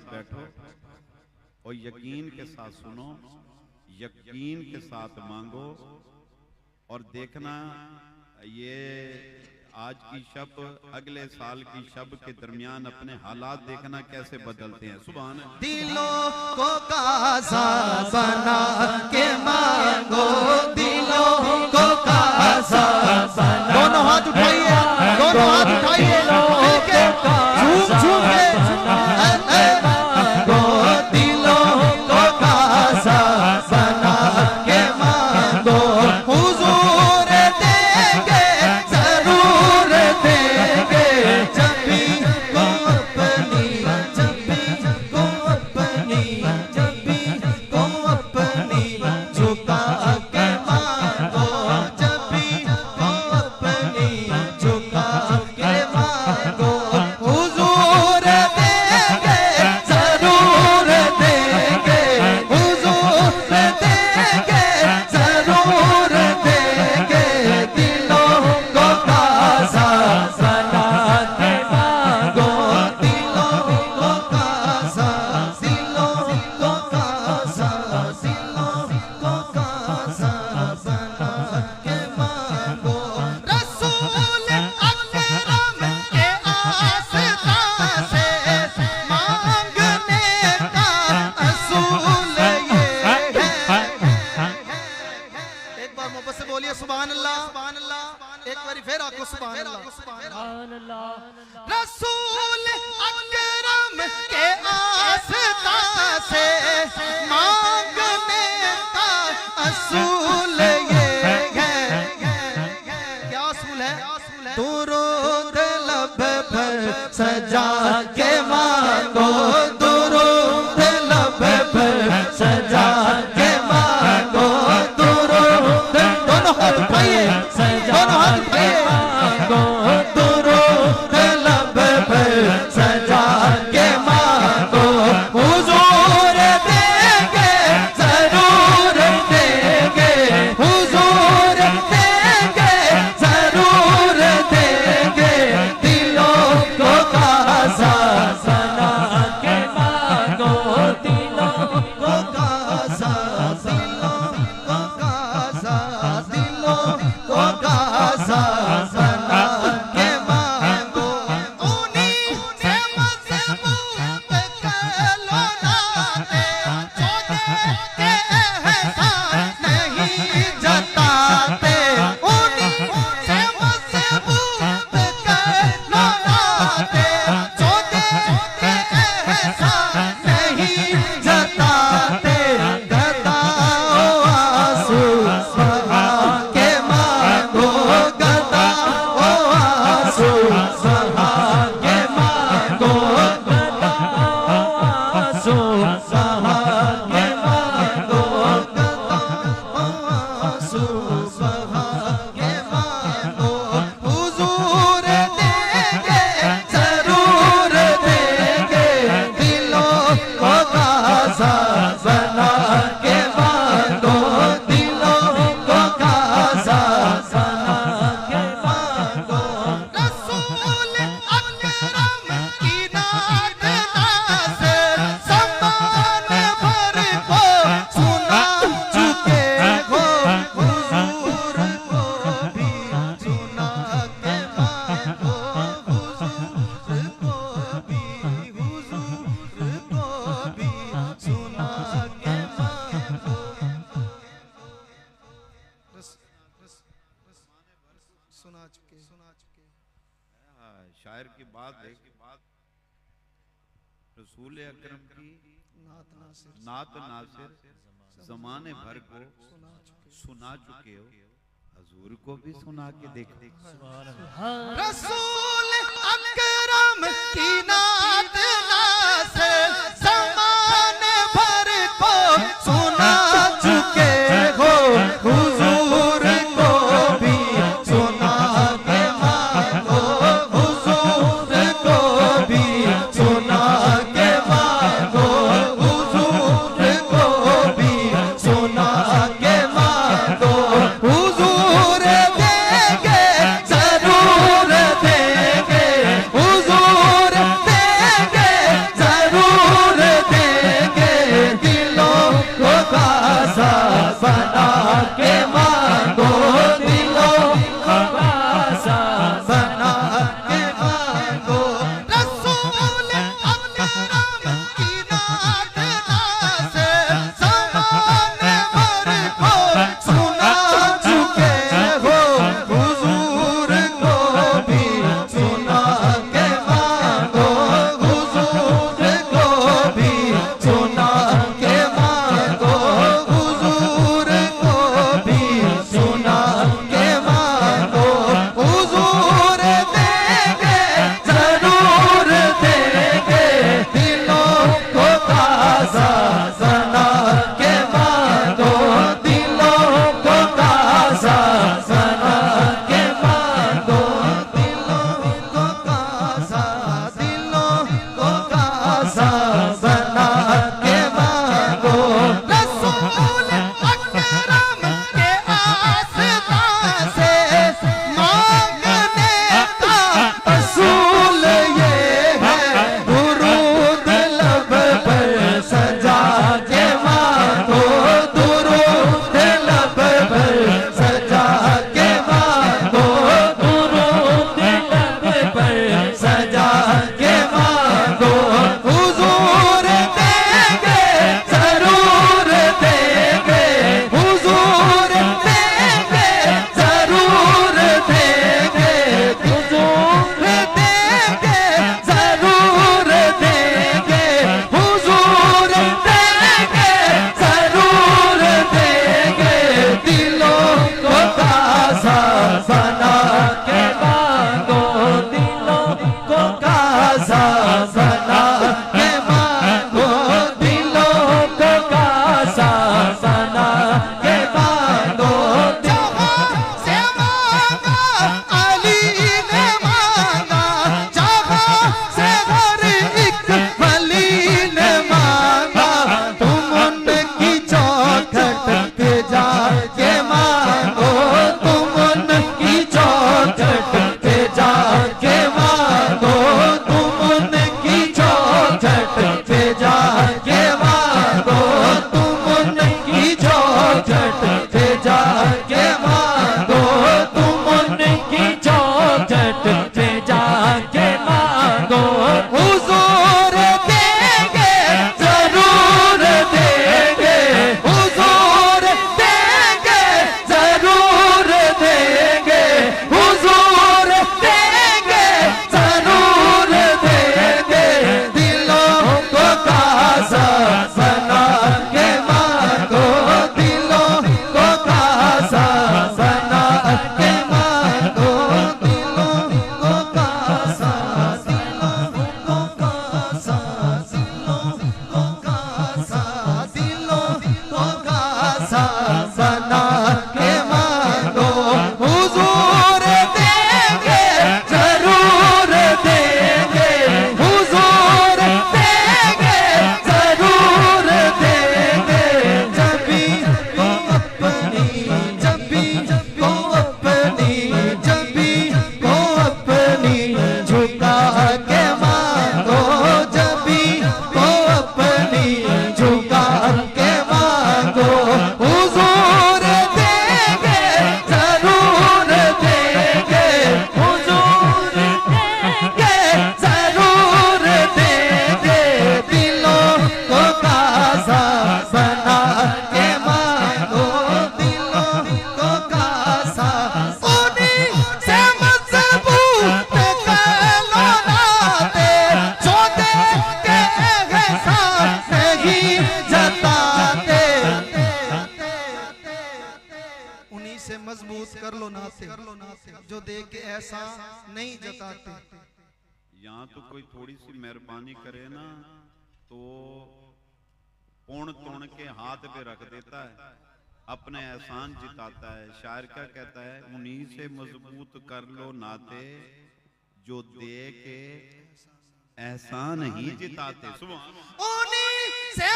बैठो और यकीन के साथ सुनो, यकीन के साथ मांगो और देखना ये आज की शब अगले साल की शब के दरमियान अपने हालात देखना कैसे बदलते हैं। सुभान अल्लाह। दिलों को कासा बना के मांगो, दिलों को कासा बना। दोनों हाथ उठाइए, दोनों हाथ उठाइए, झूम झूम के मांगो, दिलों को कासा बना के मांगो। हुजूर देंगे, जरूर देंगे, जब भी को अपनी, जब भी को अपनी, जब भी को अपनी झुका के मांगो, जब भी को अपनी झुका के मांगो। हुजूर देंगे, जरूर देंगे, हुजूर देंगे, जरूर देंगे, दिलों को कासा बना के मांगो, दिलों को कासा, दिलों को कासा, दिलों को कासा बना के मांगो। रसूल अकरम के आस्था से मांगने का असूल ये है। एक बार मोहब्बत से बोलिए सुभान अल्लाह, सुभान अल्लाह। एक बार फिर आपको सुभान अल्लाह, सुभान अल्लाह। रसूल अकरम के आस्था से मांगने का असूल ये है। क्या असूल है? दुरूद लब पर सजा के मांगो, दुरूद लब पर सजा के मांगो, दुरूद। दोनों हाथ उठाइए, दोनों हाथ उठाइए, दुरूद लब पर सजा के मांगो। हुजूर देंगे, जरूर देंगे, हुजूर देंगे, जरूर देंगे, दिलों को कासा बना के मांगो, दिलों को कासा, दिलों को कासा, दिलों को कासा बना के मांगो। उन्हीं से मजबूत कर लो नाते, जो देते एहसान नहीं जताते। उन्हीं से मजबूत कर लो नाते, जो देते एहसान नहीं जताते। गदाओ आंसू बहा के मांगो, गदाओ आंसू बहा के मांगो, गदाओ आंसू बहा के मांगो, गदाओ आंसू बहा के मांगो। हुजूर देंगे, जरूर देंगे, दिलों को कासा बना के मांगो, दिलों को कासा बना के मांगो। रसूल अकरम की नात से समान भर को सुना चुके हो, हुजूर को भी सुना के मांगो, हुजूर को भी, हुजूर को भी सुना के मांगो। सुना चुके, सुना चुके। शायर की बात है, रसूल अकरम की नात नासिर नात नासिर जमाने भर को सुना चुके हो, हजूर को भी सुना के देखो। रसूल अकरम की नात नासिर ज़माने भर को सुना चुके हो, हुजूर को भी सुना के मांगो, हुजूर को भी सुना के मांगो, हुजूर को भी सुना के मांगो। हुजूर देंगे, जरूर देंगे, हुजूर देंगे, खासा दिलों को खासा बना के मांगो हुजूर देंगे जरूर देंगे हुजूर देंगे जरूर देंगे जबी को अपनी जबी को अपनी जबी को अपनी झुका के मांगो जबी को अपनी झुका के मांगो हुजूर देंगे जरूर देंगे हुजूर देंगे जरूर देंगे दिलों को खासा बना के मांगो दिलों को खासा उन्हीं से मजबूत कलो नाते जो दे के एहसान नहीं जताते उन्हीं से मजबूत कर लो नाते जो दे के ऐसा नहीं जताते। यहाँ तो कोई थोड़ी सी मेहरबानी करे ना तो पौन तोड़ के हाथ पे रख देता है, अपने एहसान जिताता है। शायर क्या कहता है, उन्हीं से मजबूत कर लो नाते जो दे के एहसान ही जिताते। सुबह उन्हीं से